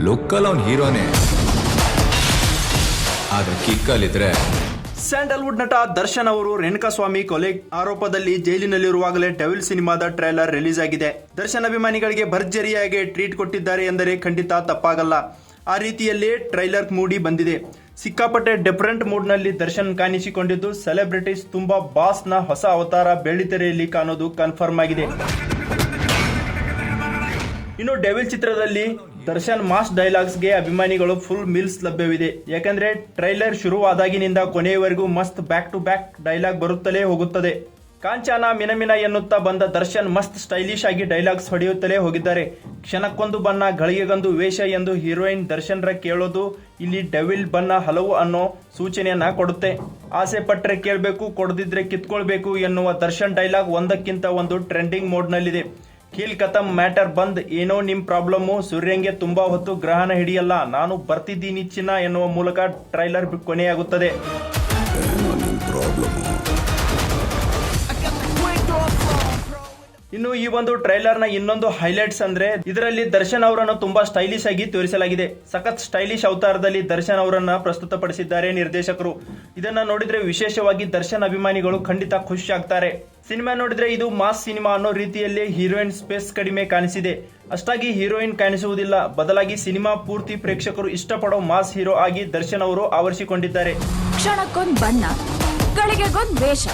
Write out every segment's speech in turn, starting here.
ಲುಕ್ಕಲ್ಲಿ ಅವ್ನು ಹೀರೋನೇ, ಆದ್ರೆ ಕಿಕ್ಕಲ್ಲಿದ್ರೆ. ಸ್ಯಾಂಡಲ್ವುಡ್ ನಟ ದರ್ಶನ್ ಅವರು ರೇಣುಕಾಸ್ವಾಮಿ ಕೊಲೆ ಆರೋಪದಲ್ಲಿ ಜೈಲಿನಲ್ಲಿರುವಾಗಲೇ ಡೆವಿಲ್ ಸಿನಿಮಾದ ಟ್ರೈಲರ್ ರಿಲೀಸ್ ಆಗಿದೆ. ದರ್ಶನ್ ಅಭಿಮಾನಿಗಳಿಗೆ ಭರ್ಜರಿಯಾಗಿ ಟ್ರೀಟ್ ಕೊಟ್ಟಿದ್ದಾರೆ ಎಂದರೆ ಖಂಡಿತ ತಪ್ಪಾಗಲ್ಲ. ಆ ರೀತಿಯಲ್ಲೇ ಟ್ರೈಲರ್ ಮೂಡಿ ಬಂದಿದೆ. ಸಿಕ್ಕಾಪಟ್ಟೆ ಡಿಫರೆಂಟ್ ಮೂಡ್ ನಲ್ಲಿ ದರ್ಶನ್ ಕಾಣಿಸಿಕೊಂಡಿದ್ದು, ಸೆಲೆಬ್ರಿಟೀಸ್ ತುಂಬಾ ಬಾಸ್ ನ ಹೊಸ ಅವತಾರ ಬೆಳ್ಳಿತೆರೆಯಲ್ಲಿ ಕಾಣೋದು ಕನ್ಫರ್ಮ್ ಆಗಿದೆ. ಇನ್ನು ಡೆವಿಲ್ ಚಿತ್ರದಲ್ಲಿ ದರ್ಶನ್ ಮಾಸ್ ಡೈಲಾಗ್ಸ್ ಗೆ ಅಭಿಮಾನಿಗಳು ಫುಲ್ ಮೀಲ್ಸ್ ಲಭ್ಯವಿದೆ. ಯಾಕಂದ್ರೆ ಟ್ರೈಲರ್ ಶುರುವಾದಾಗಿನಿಂದ ಕೊನೆಯವರೆಗೂ ಮಸ್ತ್ ಬ್ಯಾಕ್ ಟು ಬ್ಯಾಕ್ ಡೈಲಾಗ್ ಬರುತ್ತಲೇ ಹೋಗುತ್ತದೆ. ಕಾಂಚಾನ ಮಿನಮಿನ ಎನ್ನುತ್ತಾ ಬಂದ ದರ್ಶನ್ ಮಸ್ತ್ ಸ್ಟೈಲಿಶ್ ಆಗಿ ಡೈಲಾಗ್ಸ್ ಹೊಡೆಯುತ್ತಲೇ ಹೋಗಿದ್ದಾರೆ. ಕ್ಷಣಕ್ಕೊಂದು ಬಣ್ಣ ಗಳಿಗೆಗೊಂದು ವೇಷ ಎಂದು ಹೀರೋಯಿನ್ ದರ್ಶನ್ ರ ಕೇಳೋದು ಇಲ್ಲಿ ಡೆವಿಲ್ ಬಣ್ಣ ಹಲವು ಅನ್ನೋ ಸೂಚನೆಯನ್ನ ಕೊಡುತ್ತೆ. ಆಸೆ ಪಟ್ರೆ ಕೇಳಬೇಕು, ಕೊಡದಿದ್ರೆ ಕಿತ್ಕೊಳ್ಬೇಕು ಎನ್ನುವ ದರ್ಶನ್ ಡೈಲಾಗ್ ಒಂದಕ್ಕಿಂತ ಒಂದು ಟ್ರೆಂಡಿಂಗ್ ಮೋಡ್ ನಲ್ಲಿದೆ. ಖೀಲ್ ಖತಮ್ ಮ್ಯಾಟರ್ ಬಂದ್, ಏನೋ ನಿಮ್ ಪ್ರಾಬ್ಲಮ್ಮು, ಸೂರ್ಯಂಗೆ ತುಂಬಾ ಹೊತ್ತು ಗ್ರಹಣ ಹಿಡಿಯಲ್ಲ, ನಾನು ಬರ್ತಿದ್ದೀನಿ ಚಿನ್ನ ಎನ್ನುವ ಮೂಲಕ ಟ್ರೈಲರ್ ಕೊನೆಯಾಗುತ್ತದೆ. ಇನ್ನು ಈ ಒಂದು ಟ್ರೈಲರ್ ನ ಇನ್ನೊಂದು ಹೈಲೈಟ್ಸ್ ಅಂದ್ರೆ ಇದರಲ್ಲಿ ದರ್ಶನ್ ಅವರನ್ನು ತುಂಬಾ ಸ್ಟೈಲಿಶ್ ಆಗಿ ತೋರಿಸಲಾಗಿದೆ. ಸಖತ್ ಸ್ಟೈಲಿಶ್ ಅವತಾರದಲ್ಲಿ ದರ್ಶನ್ ಅವರನ್ನ ಪ್ರಸ್ತುತಪಡಿಸಿದ್ದಾರೆ ನಿರ್ದೇಶಕರು. ಇದನ್ನ ನೋಡಿದ್ರೆ ವಿಶೇಷವಾಗಿ ದರ್ಶನ್ ಅಭಿಮಾನಿಗಳು ಖಂಡಿತ ಖುಷಿ ಆಗ್ತಾರೆ. ಸಿನಿಮಾ ನೋಡಿದ್ರೆ ಇದು ಮಾಸ್ ಸಿನಿಮಾ ಅನ್ನೋ ರೀತಿಯಲ್ಲಿ ಹೀರೋಯಿನ್ ಸ್ಪೇಸ್ ಕಡಿಮೆ ಕಾಣಿಸಿದೆ. ಅಷ್ಟಾಗಿ ಹೀರೋಯಿನ್ ಕಾಣಿಸುವುದಿಲ್ಲ, ಬದಲಾಗಿ ಸಿನಿಮಾ ಪೂರ್ತಿ ಪ್ರೇಕ್ಷಕರು ಇಷ್ಟಪಡೋ ಮಾಸ್ ಹೀರೋ ಆಗಿ ದರ್ಶನ್ ಅವರು ಆವರಿಸಿಕೊಂಡಿದ್ದಾರೆ. ಕ್ಷಣಕ್ಕೊಂದ್ ಬಣ್ಣ, ಗಳಿಗೆಗೊಂದ್ ವೇಷ.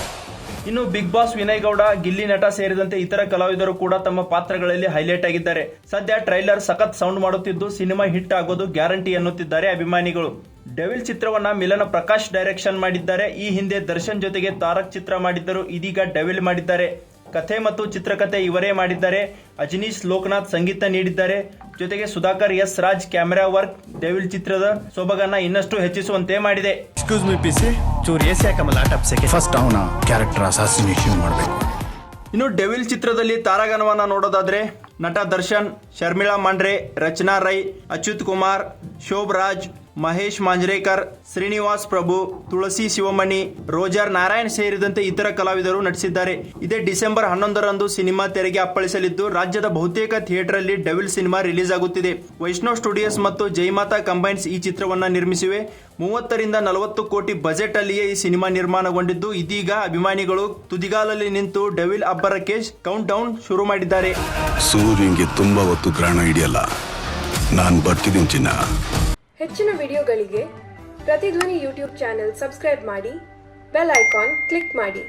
ಇನ್ನು ಬಿಗ್ ಬಾಸ್ ವಿನಯ್ ಗೌಡ, ಗಿಲ್ಲಿ ನಟ ಸೇರಿದಂತೆ ಇತರ ಕಲಾವಿದರು ಕೂಡ ತಮ್ಮ ಪಾತ್ರಗಳಲ್ಲಿ ಹೈಲೈಟ್ ಆಗಿದ್ದಾರೆ. ಸದ್ಯ ಟ್ರೈಲರ್ ಸಖತ್ ಸೌಂಡ್ ಮಾಡುತ್ತಿದ್ದು ಸಿನಿಮಾ ಹಿಟ್ ಆಗೋದು ಗ್ಯಾರಂಟಿ ಎನ್ನುತ್ತಿದ್ದಾರೆ ಅಭಿಮಾನಿಗಳು. ಡೆವಿಲ್ ಚಿತ್ರವನ್ನ ಮಿಲನ ಪ್ರಕಾಶ್ ಡೈರೆಕ್ಷನ್ ಮಾಡಿದ್ದಾರೆ. ಈ ಹಿಂದೆ ದರ್ಶನ್ ಜೊತೆಗೆ ತಾರಕ್ ಚಿತ್ರ ಮಾಡಿದ್ದರು, ಇದೀಗ ಡೆವಿಲ್ ಮಾಡಿದ್ದಾರೆ. ಕಥೆ ಮತ್ತು ಚಿತ್ರಕಥೆ ಇವರೇ ಮಾಡಿದ್ದಾರೆ. ಅಜನೀಶ್ ಲೋಕನಾಥ್ ಸಂಗೀತ ನೀಡಿದ್ದಾರೆ. ಜೊತೆಗೆ Sudhakar S Raj camera work Devil ಚಿತ್ರದ ಸೊಬಗನ್ನ ಇನ್ನಷ್ಟು ಹೆಚ್ಚಿಸುವಂತೆ ಮಾಡಿದೆ. ಇನ್ನು ಡೆವಿಲ್ ಚಿತ್ರದಲ್ಲಿ ತಾರಾಗಣವನ್ನ ನೋಡೋದಾದ್ರೆ ನಟ ದರ್ಶನ್, ಶರ್ಮಿಳಾ ಮಾಂಡ್ರೆ, ರಚನಾ ರೈ, ಅಚ್ಯುತ್ ಕುಮಾರ್, ಶೋಭ್ ರಾಜ್, ಮಹೇಶ್ ಮಾಂಜ್ರೇಕರ್, ಶ್ರೀನಿವಾಸ್ ಪ್ರಭು, ತುಳಸಿ ಶಿವಮಣಿ, ರೋಜರ್ ನಾರಾಯಣ್ ಸೇರಿದಂತೆ ಇತರ ಕಲಾವಿದರು ನಟಿಸಿದ್ದಾರೆ. ಇದೇ ಡಿಸೆಂಬರ್ 11ರಂದು ಸಿನಿಮಾ ತೆರೆಗೆ ಅಪ್ಪಳಿಸಲಿದ್ದು ರಾಜ್ಯದ ಬಹುತೇಕ ಥಿಯೇಟರ್ ಅಲ್ಲಿ ಡೆವಿಲ್ ಸಿನಿಮಾ ರಿಲೀಸ್ ಆಗುತ್ತಿದೆ. ವೈಷ್ಣವ್ ಸ್ಟುಡಿಯೋಸ್ ಮತ್ತು ಜೈಮಾತಾ ಕಂಬೈನ್ಸ್ ಈ ಚಿತ್ರವನ್ನ ನಿರ್ಮಿಸಿವೆ. 30ರಿಂದ 40 ಕೋಟಿ ಬಜೆಟ್ ಅಲ್ಲಿಯೇ ಈ ಸಿನಿಮಾ ನಿರ್ಮಾಣಗೊಂಡಿದ್ದು ಇದೀಗ ಅಭಿಮಾನಿಗಳು ತುದಿಗಾಲಲ್ಲಿ ನಿಂತು ಡೆವಿಲ್ ಅಬ್ಬರಕ್ಕೆ ಕೌಂಟ್ ಡೌನ್ ಶುರು ಮಾಡಿದ್ದಾರೆ. ಸೂರ್ಯಂಗೆ ತುಂಬಾ ಹೊತ್ತು ಗ್ರಹಣ ಹಿಡಿಯಲ್ಲ, ನಾನು ಬರ್ತಿದ್ದೀನಿ ಚಿನ್ನ. ಹೆಚ್ಚಿನ ವಿಡಿಯೋಗಳಿಗೆ ಪ್ರತಿಧ್ವನಿ ಯೂಟ್ಯೂಬ್ ಚಾನೆಲ್ ಸಬ್ಸ್ಕ್ರೈಬ್ ಮಾಡಿ, ಬೆಲ್ ಐಕಾನ್ ಕ್ಲಿಕ್ ಮಾಡಿ.